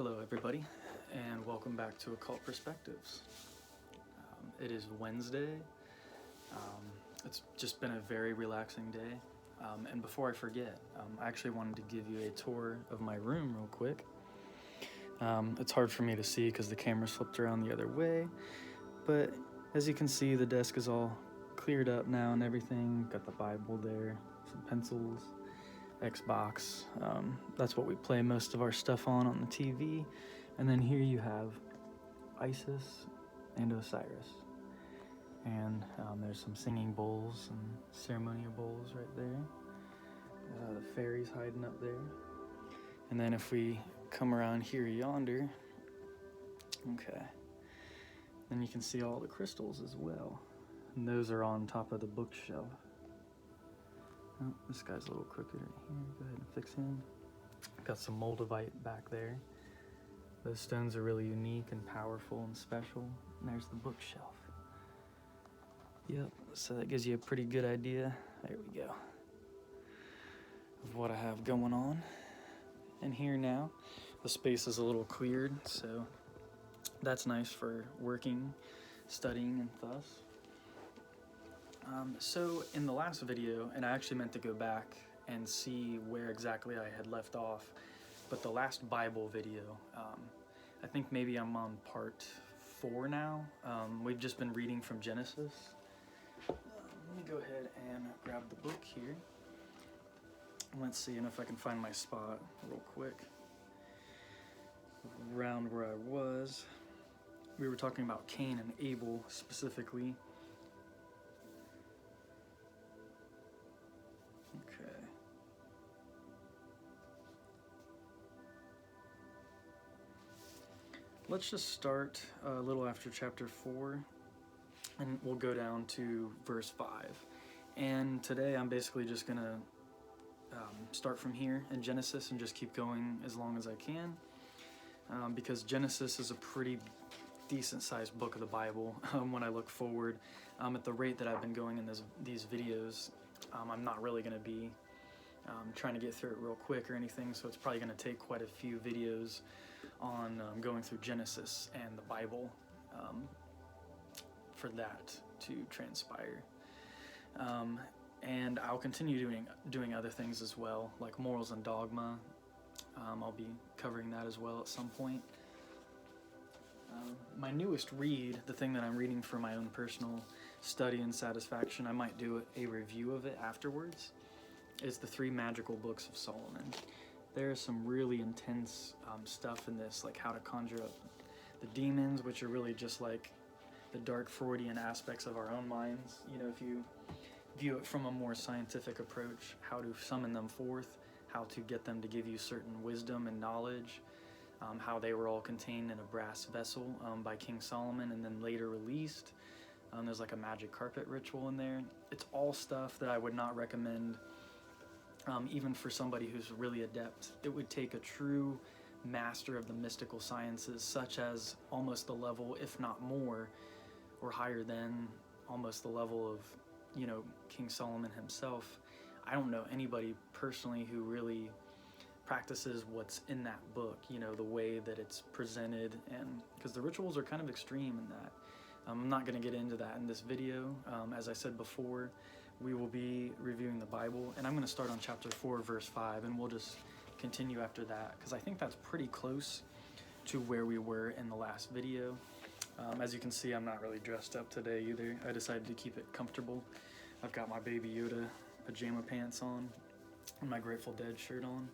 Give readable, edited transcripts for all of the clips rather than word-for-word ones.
Hello everybody, and welcome back to Occult Perspectives. It is Wednesday. It's just been a very relaxing day. And before I forget, I actually wanted to give you a tour of my room real quick. It's hard for me to see because the camera's flipped around the other way, but as you can see, the desk is all cleared up now and everything. Got the Bible there, some pencils, Xbox. That's what we play most of our stuff on the TV. And then here you have Isis and Osiris. And there's some singing bowls and ceremonial bowls right there. The fairies hiding up there. And then if we come around here yonder, okay, then you can see all the crystals as well. And those are on top of the bookshelf. Oh, this guy's a little crooked right here. Go ahead and fix him. Got some moldavite back there. Those stones are really unique and powerful and special. And there's the bookshelf. Yep, so that gives you a pretty good idea. There we go. Of what I have going on. And here now, the space is a little cleared, so that's nice for working, studying, and thus. So in the last video, and I actually meant to go back and see where exactly I had left off, but the last Bible video, I think maybe I'm on part 4 now. We've just been reading from Genesis. Let me go ahead and grab the book here. Let's see if I can find my spot real quick. Around where I was, we were talking about Cain and Abel specifically. Okay. Let's just start a little after chapter 4, and we'll go down to verse 5. And today I'm basically just going to start from here in Genesis and just keep going as long as I can, because Genesis is a pretty decent sized book of the Bible. When I look forward, at the rate that I've been going in these videos, I'm not really going to be trying to get through it real quick or anything, so it's probably going to take quite a few videos on going through Genesis and the Bible for that to transpire. And I'll continue doing other things as well, like morals and dogma. I'll be covering that as well at some point. My newest read, the thing that I'm reading for my own personal study and satisfaction, I might do a review of it afterwards, is the 3 magical books of Solomon. There's some really intense stuff in this, like how to conjure up the demons, which are really just like the dark Freudian aspects of our own minds. You know, if you view it from a more scientific approach, how to summon them forth, how to get them to give you certain wisdom and knowledge, how they were all contained in a brass vessel by King Solomon and then later released. There's like a magic carpet ritual in there. It's all stuff that I would not recommend even for somebody who's really adept. It would take a true master of the mystical sciences, such as almost the level, if not more, or higher than almost the level of, you know, King Solomon himself. I don't know anybody personally who really practices what's in that book, you know, the way that it's presented, and because the rituals are kind of extreme in that. I'm not going to get into that in this video. As I said before, we will be reviewing the Bible, and I'm going to start on chapter 4, verse 5, and we'll just continue after that, because I think that's pretty close to where we were in the last video. As you can see, I'm not really dressed up today either. I decided to keep it comfortable. I've got my Baby Yoda pajama pants on and my Grateful Dead shirt on.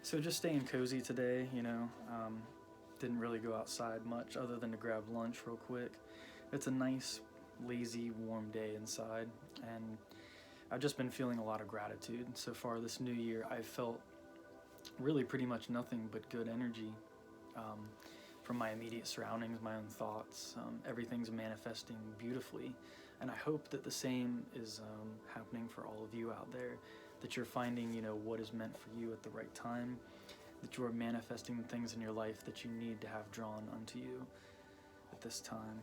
So just staying cozy today, you know. Didn't really go outside much other than to grab lunch real quick. It's a nice, lazy, warm day inside, and I've just been feeling a lot of gratitude. So far this new year, I've felt really pretty much nothing but good energy from my immediate surroundings, my own thoughts. Everything's manifesting beautifully, and I hope that the same is happening for all of you out there, that you're finding, you know, what is meant for you at the right time, that you are manifesting things in your life that you need to have drawn unto you at this time.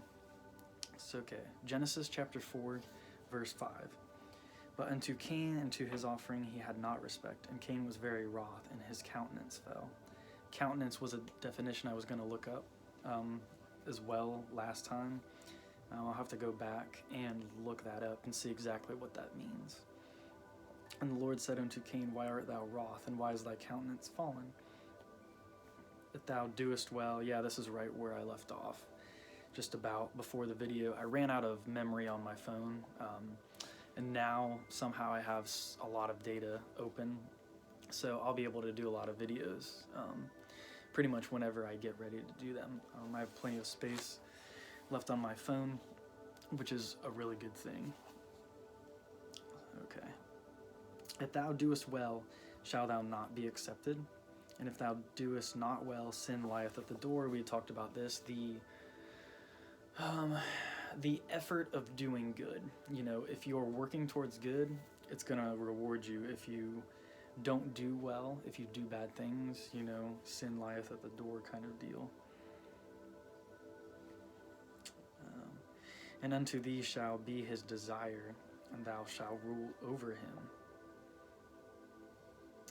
It's okay. Genesis chapter 4, verse 5. But unto Cain and to his offering he had not respect, and Cain was very wroth, and his countenance fell. countenance was a definition I was going to look up as well last time. I'll have to go back and look that up and see exactly what that means. And the Lord said unto Cain, Why art thou wroth, and why is thy countenance fallen? That thou doest well. Yeah, this is right where I left off, just about before the video. I ran out of memory on my phone, and now somehow I have a lot of data open, so I'll be able to do a lot of videos pretty much whenever I get ready to do them. I have plenty of space left on my phone, which is a really good thing. Okay. If thou doest well, shall thou not be accepted? And if thou doest not well, sin lieth at the door. We talked about this. The effort of doing good. You know, if you're working towards good, it's gonna reward you. If you don't do well, if you do bad things, you know, sin lieth at the door kind of deal. And unto thee shall be his desire, and thou shalt rule over him.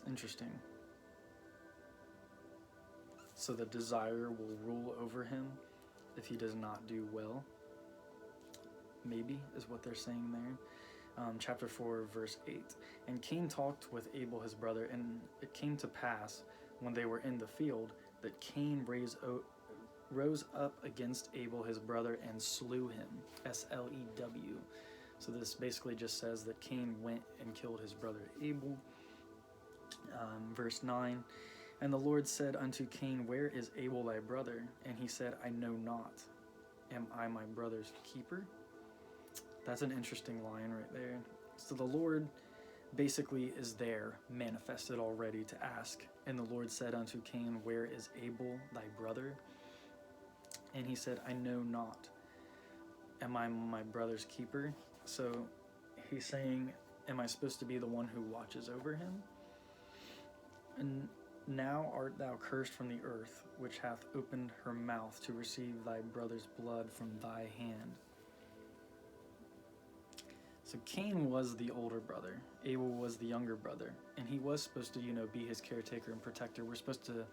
Interesting. So the desire will rule over him if he does not do well. Maybe is what they're saying there. Chapter 4, verse 8. And Cain talked with Abel his brother, and it came to pass, when they were in the field, that Cain rose up against Abel his brother and slew him. S-L-E-W. So this basically just says that Cain went and killed his brother Abel. Verse 9. And the Lord said unto Cain, Where is Abel thy brother? And he said, I know not. Am I my brother's keeper? That's an interesting line right there. So the Lord basically is there, manifested already, to ask. And the Lord said unto Cain, Where is Abel thy brother? And he said, I know not. Am I my brother's keeper? So he's saying, am I supposed to be the one who watches over him? And now art thou cursed from the earth, which hath opened her mouth to receive thy brother's blood from thy hand. So Cain was the older brother. Abel was the younger brother. And he was supposed to, you know, be his caretaker and protector. We're supposed to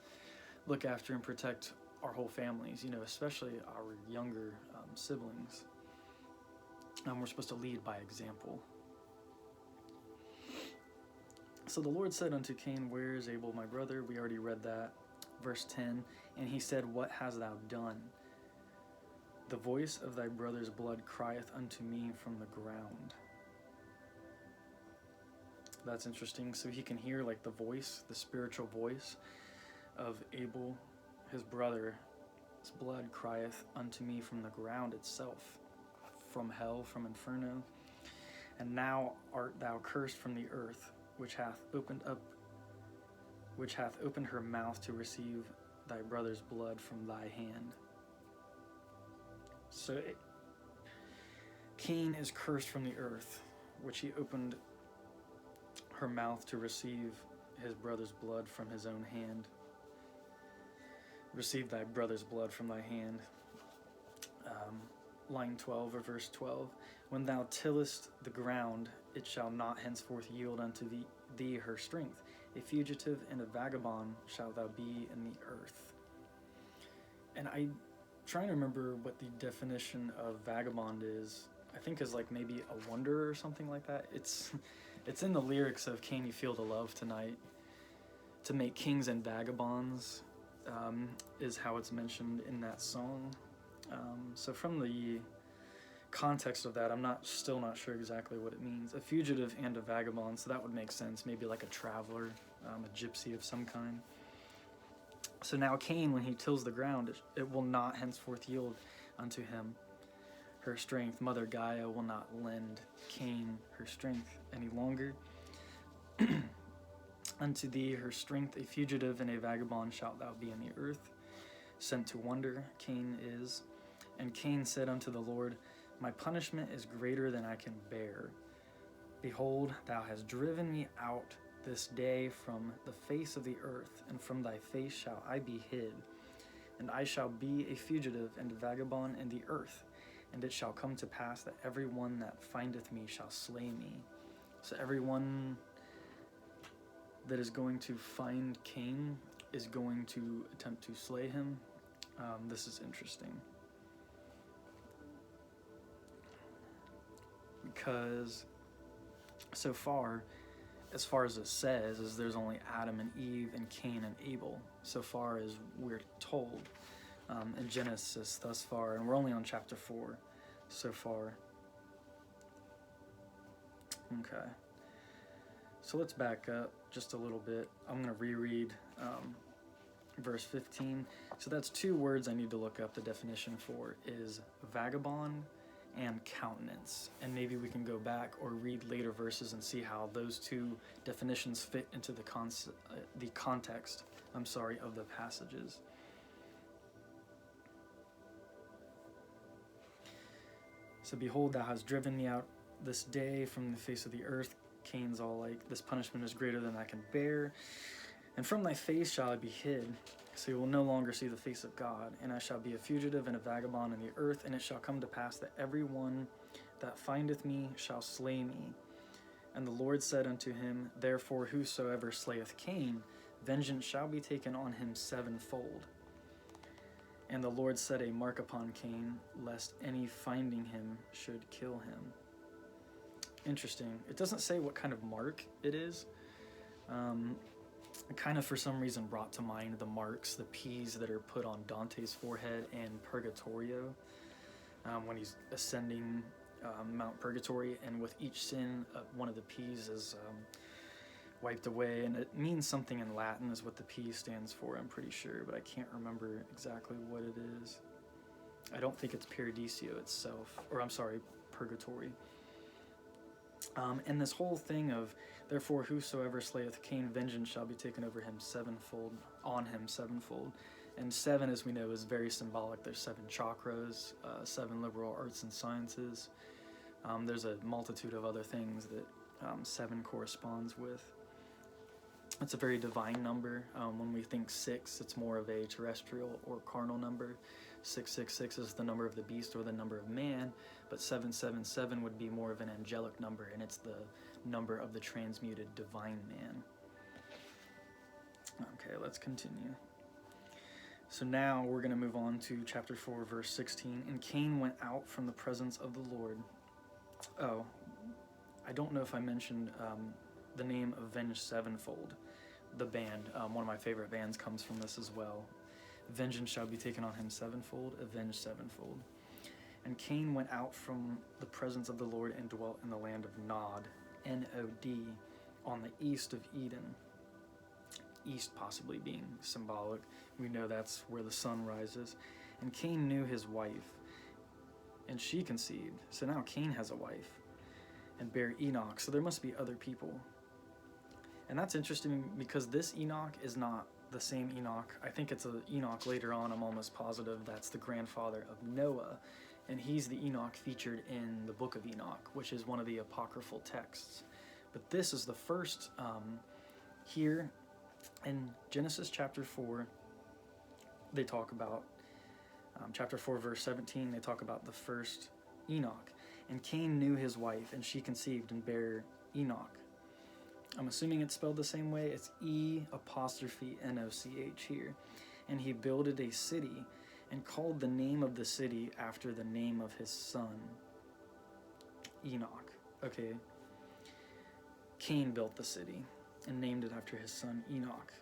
look after and protect our whole families, you know, especially our younger siblings. We're supposed to lead by example. So the Lord said unto Cain, Where is Abel my brother? We already read that. Verse 10, and he said, What hast thou done? The voice of thy brother's blood crieth unto me from the ground. That's interesting. So he can hear like the voice, the spiritual voice of Abel, his brother. His blood crieth unto me from the ground itself, from hell, from inferno. And now art thou cursed from the earth, which hath opened her mouth to receive thy brother's blood from thy hand. So Cain is cursed from the earth, which he opened her mouth to receive his brother's blood from his own hand. Receive thy brother's blood from thy hand. Line 12 or verse 12. When thou tillest the ground, it shall not henceforth yield unto thee her strength. A fugitive and a vagabond shalt thou be in the earth. And I'm trying to remember what the definition of vagabond is. I think is like maybe a wanderer or something like that. It's in the lyrics of Can You Feel the Love Tonight. To make kings and vagabonds is how it's mentioned in that song. So from the context of that, I'm still not sure exactly what it means. A fugitive and a vagabond, so that would make sense. Maybe like a traveler, a gypsy of some kind. So now Cain, when he tills the ground, it will not henceforth yield unto him her strength. Mother Gaia will not lend Cain her strength any longer. Unto thee her strength, a fugitive and a vagabond shalt thou be in the earth. Sent to wonder, Cain is. And Cain said unto the Lord, My punishment is greater than I can bear. Behold, thou hast driven me out this day from the face of the earth, and from thy face shall I be hid. And I shall be a fugitive and a vagabond in the earth. And it shall come to pass that every one that findeth me shall slay me. So everyone that is going to find Cain is going to attempt to slay him. This is interesting. Because so far, as far as it says, is there's only Adam and Eve and Cain and Abel, so far as we're told in Genesis thus far, and we're only on chapter 4 so far. Okay, so let's back up just a little bit. I'm going to reread verse 15. So that's two words I need to look up the definition for, is vagabond and countenance, and maybe we can go back or read later verses and see how those two definitions fit into the context of the passages. So behold, thou hast driven me out this day from the face of the earth. Cain's all like, this punishment is greater than I can bear, and from thy face shall I be hid, so you will no longer see the face of God, and I shall be a fugitive and a vagabond in the earth, and it shall come to pass that every one that findeth me shall slay me. And the Lord said unto him, therefore whosoever slayeth Cain, vengeance shall be taken on him sevenfold. And the Lord set a mark upon Cain, lest any finding him should kill him. Interesting. It doesn't say what kind of mark it is. It kind of, for some reason, brought to mind the marks, the P's that are put on Dante's forehead in Purgatorio, when he's ascending Mount Purgatory, and with each sin, one of the P's is wiped away, and it means something in Latin is what the P stands for, I'm pretty sure, but I can't remember exactly what it is. I don't think it's Paradiso itself, or I'm sorry, Purgatory. And this whole thing of, therefore whosoever slayeth Cain, vengeance shall be taken over him sevenfold, on him sevenfold. And 7, as we know, is very symbolic. There's 7 chakras, 7 liberal arts and sciences. There's a multitude of other things that 7 corresponds with. It's a very divine number. When we think 6, it's more of a terrestrial or carnal number. 666 is the number of the beast or the number of man, but 777 would be more of an angelic number, and it's the number of the transmuted divine man. Okay, let's continue. So now we're going to move on to chapter 4, verse 16. And Cain went out from the presence of the Lord. Oh, I don't know if I mentioned the name Avenged Sevenfold, the band. One of my favorite bands comes from this as well. Vengeance shall be taken on him sevenfold, avenged sevenfold. And Cain went out from the presence of the Lord and dwelt in the land of Nod, N-O-D, on the east of Eden. East possibly being symbolic. We know that's where the sun rises. And Cain knew his wife, and she conceived. So now Cain has a wife, and bare Enoch. So there must be other people. And that's interesting because this Enoch is not the same Enoch. I think it's an Enoch later on, I'm almost positive that's the grandfather of Noah, and he's the Enoch featured in the book of Enoch, which is one of the apocryphal texts. But this is the first here in Genesis chapter 4. They talk about chapter 4 verse 17, they talk about the first Enoch. And Cain knew his wife, and she conceived and bare Enoch. I'm assuming it's spelled the same way. It's E''Noch here. And he builded a city and called the name of the city after the name of his son, Enoch. Okay. Cain built the city and named it after his son Enoch.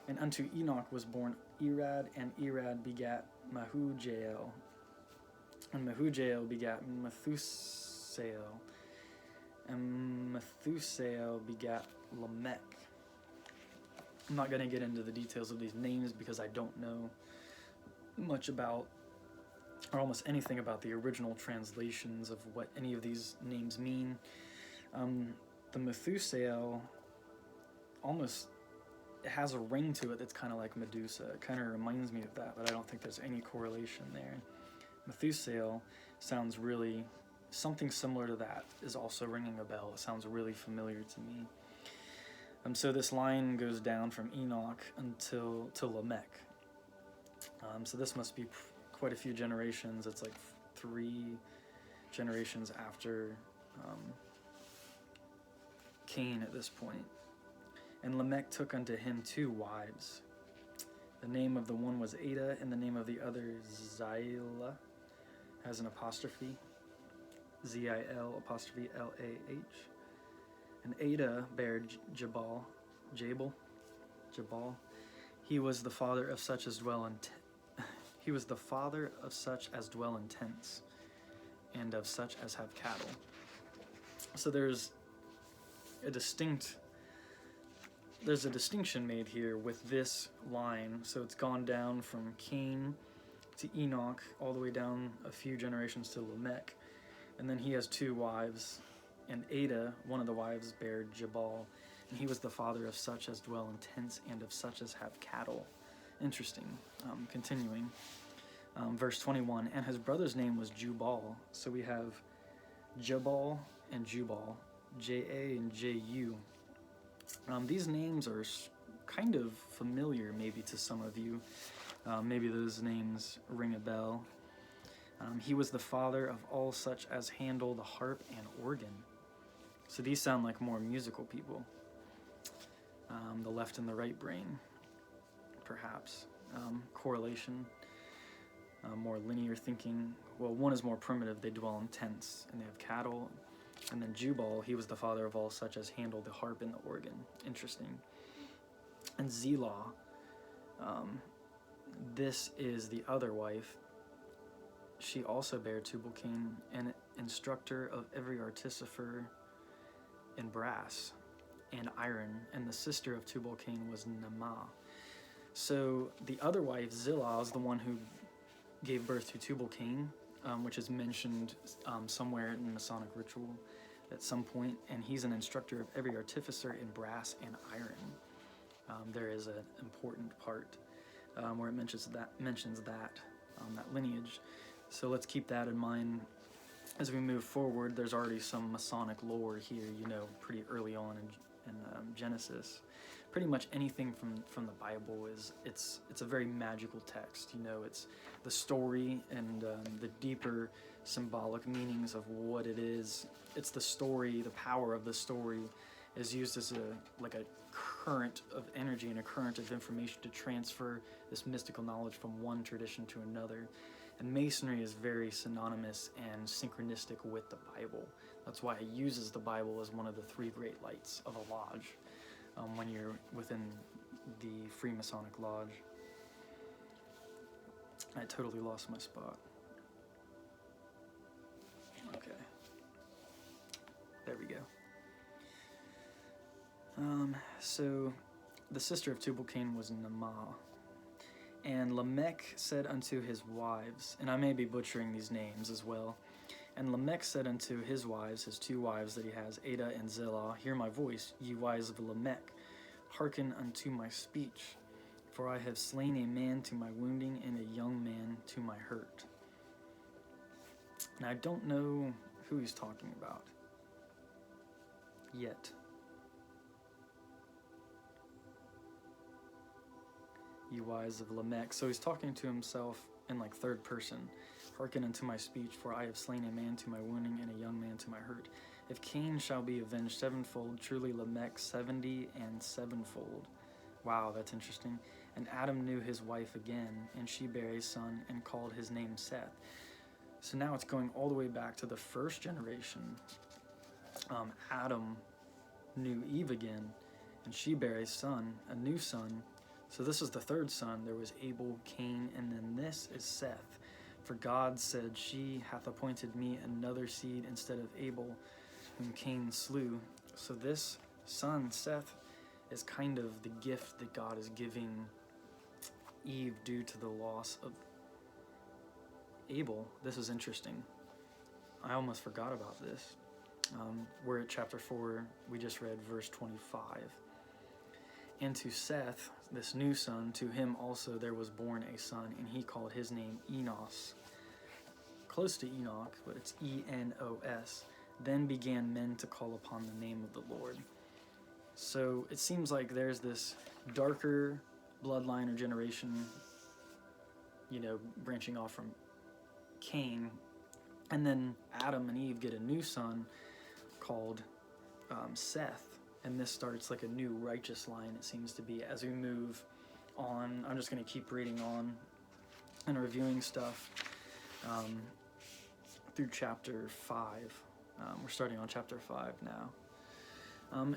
And unto Enoch was born Irad, and Irad begat Mehujael. And Mehujael begat Methusael. And Methusael begat Lamech. I'm not going to get into the details of these names because I don't know much about, or almost anything about, the original translations of what any of these names mean. The Methusael almost, it has a ring to it that's kind of like Medusa. It kind of reminds me of that, but I don't think there's any correlation there. Methusael sounds really, something similar to that is also ringing a bell. It sounds really familiar to me. So this line goes down from Enoch until to Lamech. So this must be quite a few generations. It's like 3 generations after Cain at this point. And Lamech took unto him 2 wives. The name of the one was Ada, and the name of the other Zillah, has an apostrophe, Zil apostrophe Lah. And Ada bare Jabal. He was the father of such as dwell in tents, and of such as have cattle. So there's a distinction made here with this line. So it's gone down from Cain to Enoch, all the way down a few generations to Lamech, and then he has 2 wives, and Ada, one of the wives, bare Jabal, and he was the father of such as dwell in tents, and of such as have cattle. Interesting. Continuing, verse 21, and his brother's name was Jubal. So we have Jabal and Jubal, J-A and J-U. These names are kind of familiar maybe to some of you. Maybe those names ring a bell. He was the father of all such as handle the harp and organ. So these sound like more musical people. The left and the right brain, perhaps. Correlation, more linear thinking. Well, one is more primitive. They dwell in tents, and they have cattle. And then Jubal, he was the father of all such as handle the harp and the organ. Interesting. And Zillah, this is the other wife. She also bare Tubal-Cain, an instructor of every artificer in brass and iron, and the sister of Tubal-Cain was Naamah. So the other wife, Zillah, is the one who gave birth to Tubal-Cain, which is mentioned somewhere in Masonic ritual at some point, and he's an instructor of every artificer in brass and iron. There is an important part where it mentions that lineage. So let's keep that in mind as we move forward. There's already some Masonic lore here, pretty early on in Genesis. Pretty much anything from the Bible it's a very magical text. It's the story and the deeper symbolic meanings of what it is. It's the story, the power of the story is used as a current of energy and a current of information to transfer this mystical knowledge from one tradition to another. And Masonry is very synonymous and synchronistic with the Bible. That's why it uses the Bible as one of the 3 great lights of a lodge when you're within the Freemasonic Lodge. I totally lost my spot. Okay. There we go. So the sister of Tubal-Cain was Naamah. And Lamech said unto his wives, and I may be butchering these names as well, and Lamech said unto his wives, his 2 wives that he has, Ada and Zillah, hear my voice, ye wives of Lamech, hearken unto my speech, for I have slain a man to my wounding, and a young man to my hurt. And I don't know who he's talking about yet. You wives of Lamech. So he's talking to himself in 3rd person. Hearken unto my speech, for I have slain a man to my wounding, and a young man to my hurt. If Cain shall be avenged 7-fold, truly Lamech 70 and 7-fold. Wow, that's interesting. And Adam knew his wife again, and she bare a son, and called his name Seth. So now it's going all the way back to the 1st generation. Adam knew Eve again, and she bare a son, a new son. So this is the 3rd son. There was Abel, Cain, and then this is Seth. For God said, she hath appointed me another seed instead of Abel, whom Cain slew. So this son, Seth, is kind of the gift that God is giving Eve due to the loss of Abel. This is interesting. I almost forgot about this. We're at chapter 4. We just read verse 25. And to Seth, this new son, to him also there was born a son, and he called his name Enos. Close to Enoch, but it's E-N-O-S. Then began men to call upon the name of the Lord. So it seems like there's this darker bloodline or generation, branching off from Cain. And then Adam and Eve get a new son called Seth. and this starts like a new righteous line, it seems to be, as we move on. I'm just going to keep reading on and reviewing stuff through chapter 5. We're starting on chapter 5 now.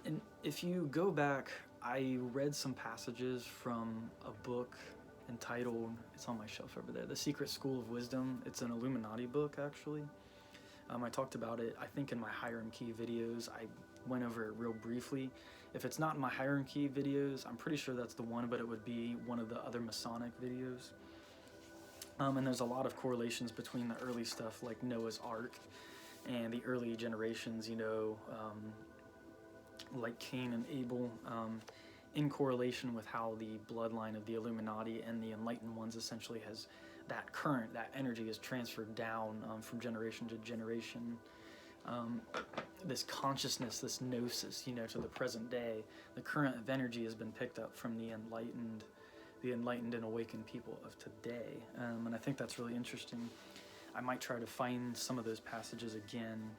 And if you go back, I read some passages from a book entitled, it's on my shelf over there, The Secret School of Wisdom. It's an Illuminati book, actually. I talked about it, I think, in my Hiram Key videos. I went over it real briefly. If it's not in my Hiram Key videos, I'm pretty sure that's the one, but it would be one of the other Masonic videos. And there's a lot of correlations between the early stuff, like Noah's Ark, and the early generations, you know, like Cain and Abel, in correlation with how the bloodline of the Illuminati and the enlightened ones essentially has that current, that energy is transferred down from generation to generation. This consciousness, this gnosis, you know, to the present day, the current of energy has been picked up from the enlightened and awakened people of today. And I think that's really interesting. I might try to find some of those passages again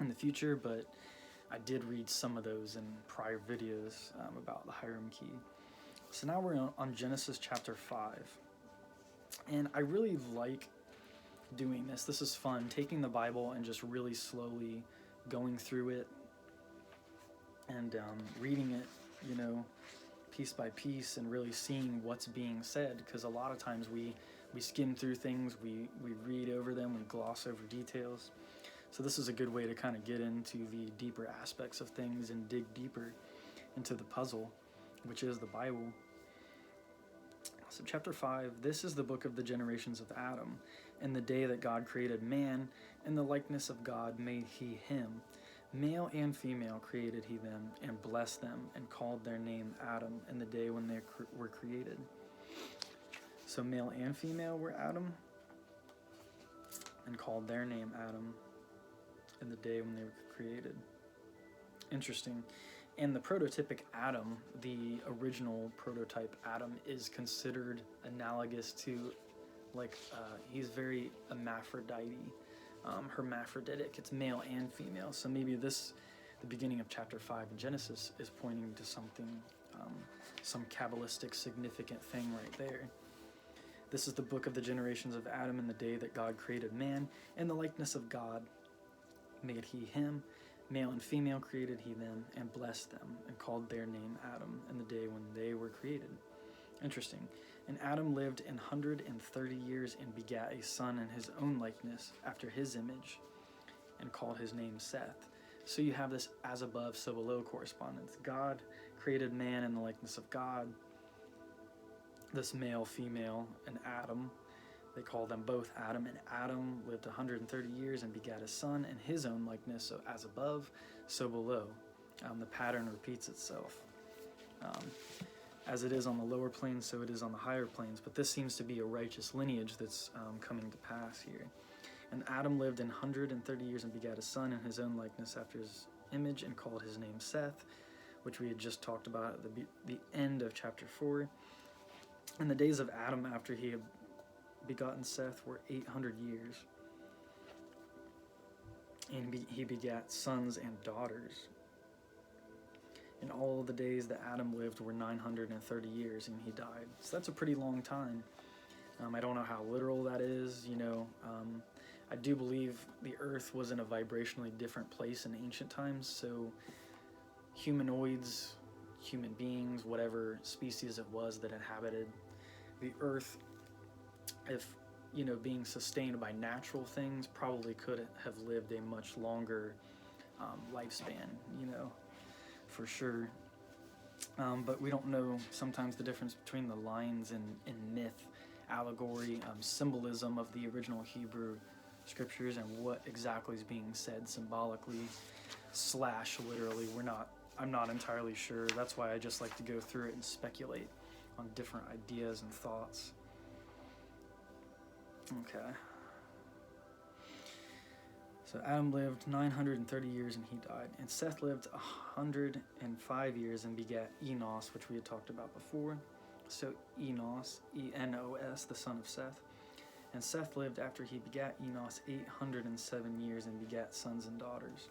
in the future, but I did read some of those in prior videos about the Hiram Key. So now we're on Genesis chapter 5. And I really like doing this. This is fun, taking the Bible and just really slowly going through it and reading it, you know, piece by piece, and really seeing what's being said, because a lot of times we skim through things, we read over them, we gloss over details. So this is a good way to kind of get into the deeper aspects of things and dig deeper into the puzzle, which is the Bible. So chapter 5, this is the book of the generations of Adam. In the day that God created man, in the likeness of God made he him. Male and female created he them, and blessed them, and called their name Adam in the day when they were created. So male and female were Adam, and called their name Adam in the day when they were created. Interesting. And the prototypic Adam, the original prototype Adam, is considered analogous to, like, he's very hermaphroditic. It's male and female. So maybe the beginning of chapter 5 in Genesis is pointing to something, some Kabbalistic significant thing right there. This is the book of the generations of Adam in the day that God created man. In the likeness of God made he him. Male and female created he them, and blessed them, and called their name Adam in the day when they were created. Interesting. And Adam lived 130 years and begat a son in his own likeness, after his image, and called his name Seth. So you have this as above, so below correspondence. God created man in the likeness of God. This male, female, and Adam, they call them both Adam, and Adam lived 130 years and begat a son in his own likeness, so as above, so below. The pattern repeats itself. As it is on the lower planes, so it is on the higher planes, but this seems to be a righteous lineage that's coming to pass here. And Adam lived 130 years and begat a son in his own likeness after his image, and called his name Seth, which we had just talked about at the end of chapter 4. And the days of Adam after he had begotten Seth were 800 years, and he begat sons and daughters. And all the days that Adam lived were 930 years, and he died. So that's a pretty long time. I don't know how literal that is, you know. I do believe the earth was in a vibrationally different place in ancient times, so humanoids, human beings, whatever species it was that inhabited the earth, if, you know, being sustained by natural things, probably could have lived a much longer lifespan, you know, for sure. But we don't know sometimes the difference between the lines in myth, allegory, symbolism of the original Hebrew scriptures, and what exactly is being said symbolically / literally. I'm not entirely sure. That's why I just like to go through it and speculate on different ideas and thoughts. Okay. So Adam lived 930 years and he died. And Seth lived 105 years and begat Enos, which we had talked about before. So Enos, E-N-O-S, the son of Seth. And Seth lived after he begat Enos 807 years and begat sons and daughters.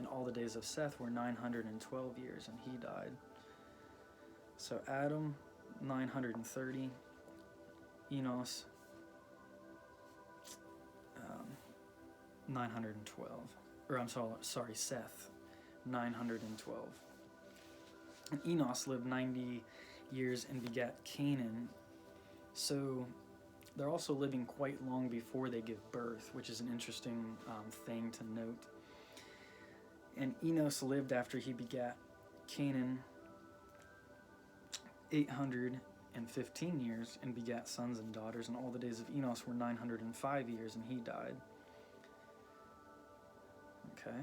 and all the days of Seth were 912 years, and he died. So Adam, 930, Enos, 912, or I'm sorry, Seth, 912. And Enos lived 90 years and begat Canaan. So they're also living quite long before they give birth, which is an interesting thing to note. And Enos lived after he begat Canaan 815 years and begat sons and daughters, and all the days of Enos were 905 years, and he died. Okay.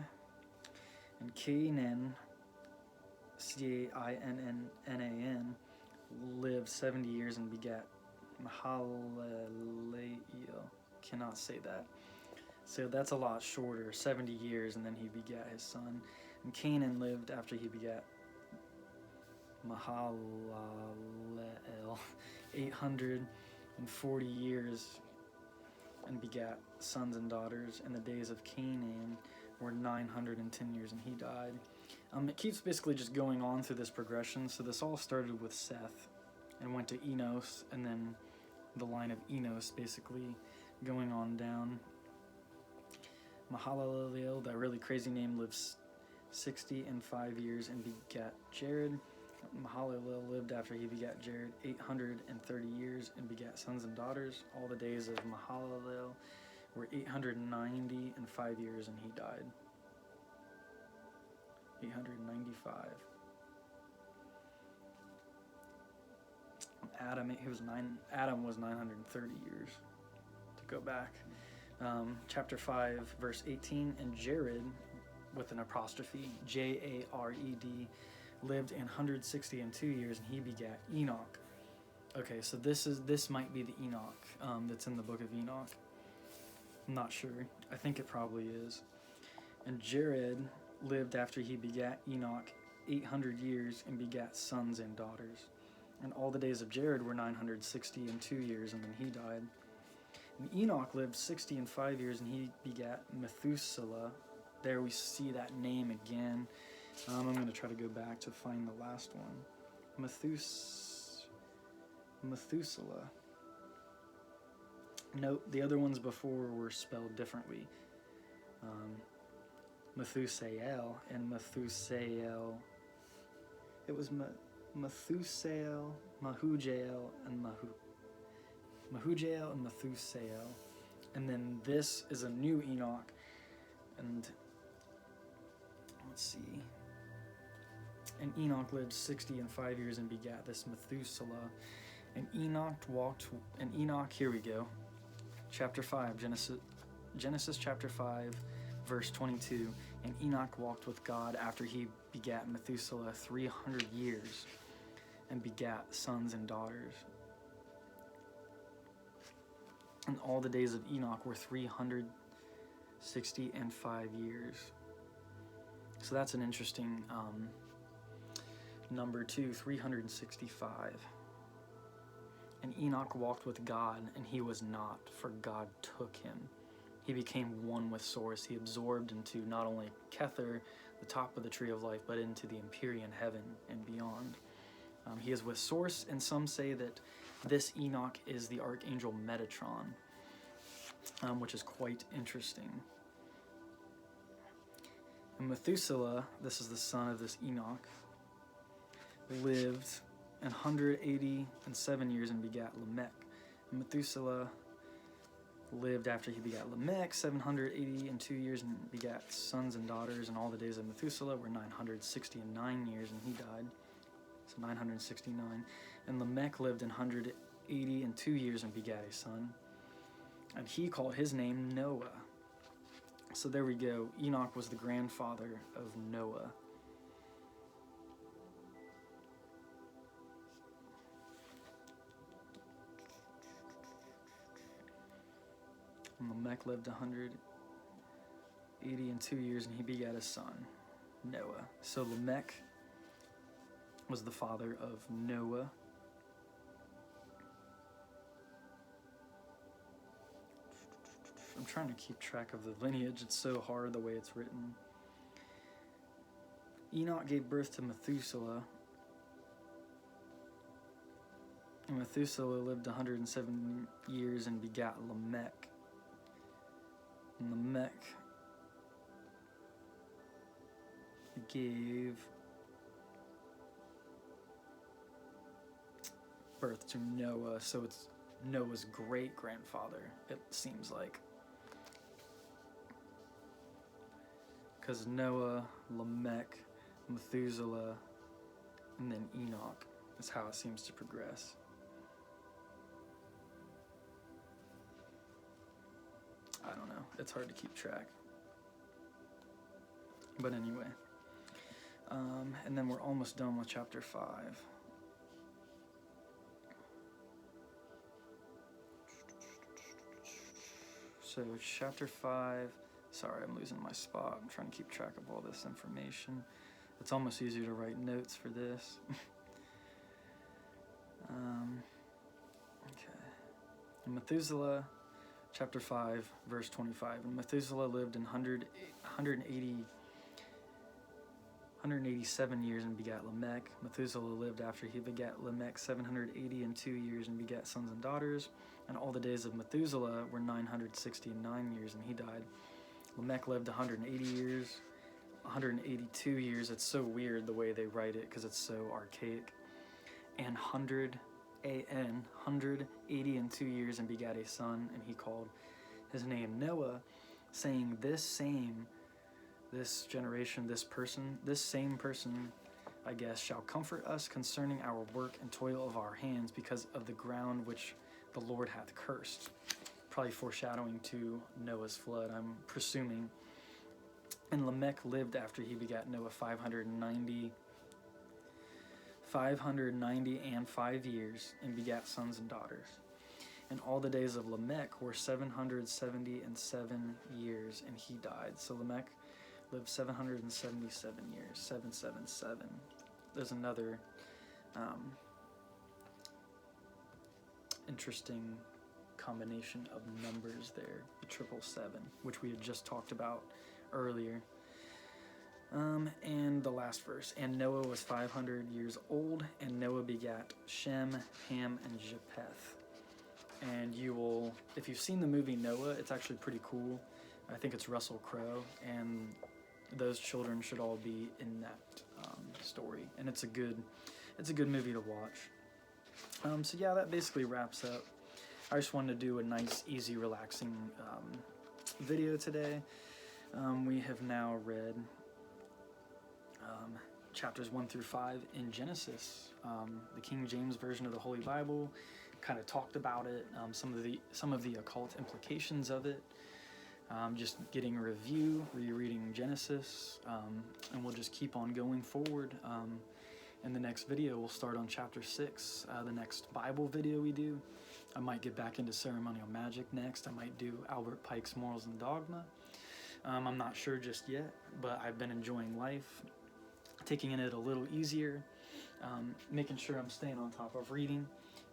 And Canaan, Cainnan, lived 70 years and begat Mahalaleel. Cannot say that. So that's a lot shorter, 70 years, and then he begat his son. And Canaan lived after he begat Mahalaleel 840 years and begat sons and daughters, and the days of Canaan were 910 years, and he died. It keeps basically just going on through this progression. So this all started with Seth and went to Enos, and then the line of Enos basically going on down. Mahalaleel, that really crazy name, lives 65 years and begat Jared. Mahalaleel lived after he begat Jared 830 years and begat sons and daughters. All the days of Mahalaleel were 895 years, and he died. 895. Adam was 930 years, to go back. Chapter 5, verse 18, and Jared, with an apostrophe, Jared, lived 162 years, and he begat Enoch. Okay, so this might be the Enoch that's in the book of Enoch. I'm not sure. I think it probably is. And Jared lived after he begat Enoch 800 years and begat sons and daughters. And all the days of Jared were 962 years, and then he died. And Enoch lived 65 years, and he begat Methuselah. There we see that name again. I'm going to try to go back to find the last one. Methuselah. Note, the other ones before were spelled differently. Methusael and Methusael. It was Methusael, Mahujael, and Mahujael and Methusael. And then this is a new Enoch. And let's see. And Enoch lived 65 years and begat this Methuselah. And Enoch, here we go. Chapter 5, Genesis chapter 5, verse 22. And Enoch walked with God after he begat Methuselah 300 years and begat sons and daughters. And all the days of Enoch were 365 years. So that's an interesting number too, 365. And Enoch walked with God, and he was not, for God took him. He became one with Source. He absorbed into not only Kether, the top of the tree of life, but into the Empyrean heaven and beyond. He is with Source, and some say that this Enoch is the archangel Metatron, which is quite interesting. And Methuselah, this is the son of this Enoch, lived 187 years and begat Lamech. And Methuselah lived after he begat Lamech 782 years and begat sons and daughters, and all the days of Methuselah were 969 years, and he died. So 969. And Lamech lived 182 years and begat a son, and he called his name Noah. So there we go. Enoch was the grandfather of Noah. And Lamech lived 182 years, and he begat a son, Noah. So Lamech was the father of Noah. I'm trying to keep track of the lineage. It's so hard the way it's written. Enoch gave birth to Methuselah. And Methuselah lived 107 years and begat Lamech. And Lamech gave birth to Noah, so it's Noah's great-grandfather, it seems like. Because Noah, Lamech, Methuselah, and then Enoch is how it seems to progress. I don't know, it's hard to keep track. But anyway, and then we're almost done with chapter 5. So chapter 5, sorry, I'm losing my spot. I'm trying to keep track of all this information. It's almost easier to write notes for this. Okay. And Methuselah, chapter 5, verse 25. And Methuselah lived in 187 years and begat Lamech. Methuselah lived after he begat Lamech 782 years and begat sons and daughters. And all the days of Methuselah were 969 years, and he died. Lamech lived 180 years, 182 years. It's so weird the way they write it because it's so archaic. And 180 and 2 years and begat a son, and he called his name Noah, saying, this generation, this same person, I guess, shall comfort us concerning our work and toil of our hands because of the ground which the Lord hath cursed. Probably foreshadowing to Noah's flood, I'm presuming. And Lamech lived after he begat Noah 590 and 5 years, and begat sons and daughters. And all the days of Lamech were 777 years, and he died. So Lamech lived 777 years, 777. There's another interesting combination of numbers there, the 777, which we had just talked about earlier. And the last verse, and Noah was 500 years old, and Noah begat Shem, Ham, and Japheth. And you will, if you've seen the movie Noah, it's actually pretty cool. I think it's Russell Crowe, and those children should all be in that story. And it's a good movie to watch. So yeah, that basically wraps up. I just wanted to do a nice, easy, relaxing video today. We have now read chapters 1 through 5 in Genesis, the King James Version of the Holy Bible. Kind of talked about it, some of the occult implications of it. Just getting a review, rereading Genesis, and we'll just keep on going forward. In the next video, we'll start on chapter 6, the next Bible video we do. I might get back into ceremonial magic next. I might do Albert Pike's Morals and Dogma. I'm not sure just yet, but I've been enjoying life, taking it a little easier, making sure I'm staying on top of reading.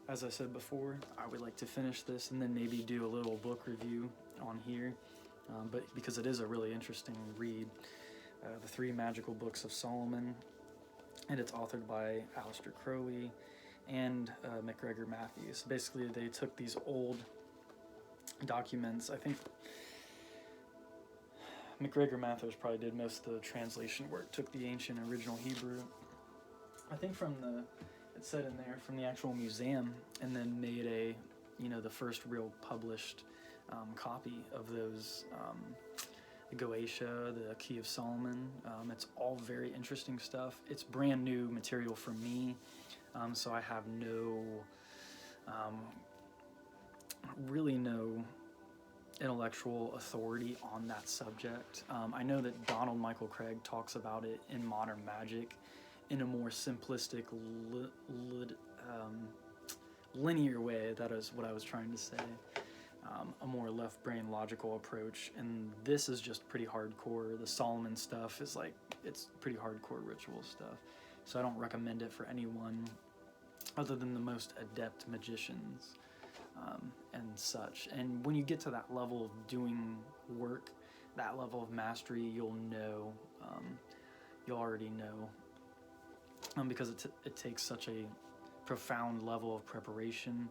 As I said before, I would like to finish this and then maybe do a little book review on here, but because it is a really interesting read, the 3 Magical Books of Solomon, and it's authored by Aleister Crowley and MacGregor Matthews. Basically, they took these old documents. I think MacGregor Matthews probably did most of the translation work, took the ancient original Hebrew, I think it said in there, from the actual museum, and then made the first real published copy of those, the Goetia, the Key of Solomon. It's all very interesting stuff. It's brand new material for me, so I have really no intellectual authority on that subject. I know that Donald Michael Craig talks about it in Modern Magic in a more simplistic, linear way. That is what I was trying to say. A more left brain logical approach, and this is just pretty hardcore. The Solomon stuff is it's pretty hardcore ritual stuff, so I don't recommend it for anyone other than the most adept magicians and such. And when you get to that level of doing work, that level of mastery, you'll know you'll already know, because it takes such a profound level of preparation,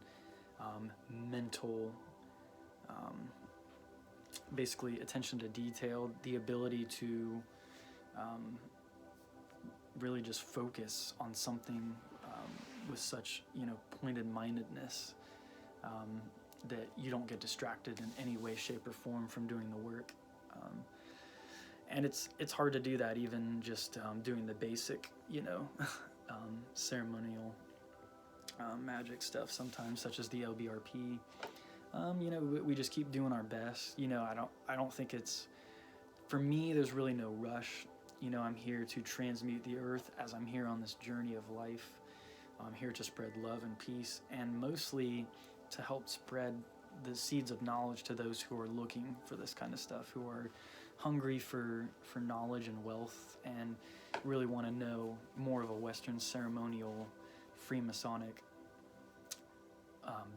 mental, basically attention to detail, the ability to really just focus on something with such, pointed mindedness, that you don't get distracted in any way, shape, or form from doing the work. And it's hard to do that, even just doing the basic, ceremonial magic stuff sometimes, such as the LBRP. We just keep doing our best. I don't think it's, for me, there's really no rush. I'm here to transmute the earth as I'm here on this journey of life. I'm here to spread love and peace, and mostly to help spread the seeds of knowledge to those who are looking for this kind of stuff, who are hungry for knowledge and wealth, and really want to know more of a Western ceremonial Freemasonic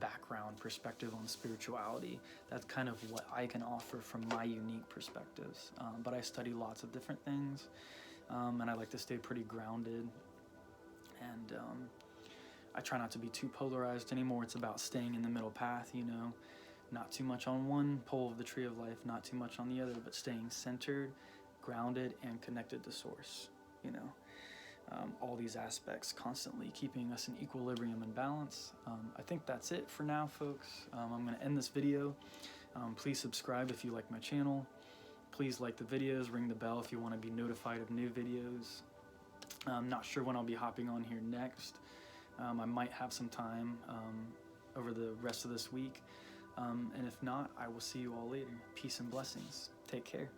background perspective on spirituality. That's kind of what I can offer from my unique perspectives. But I study lots of different things, and I like to stay pretty grounded. And I try not to be too polarized anymore. It's about staying in the middle path, not too much on one pole of the tree of life, not too much on the other, but staying centered, grounded, and connected to source. All these aspects constantly keeping us in equilibrium and balance. I think that's it for now, folks. I'm going to end this video. Please subscribe if you like my channel. Please like the videos, ring the bell if you want to be notified of new videos. I'm not sure when I'll be hopping on here next. I might have some time over the rest of this week. And if not, I will see you all later. Peace and blessings. Take care.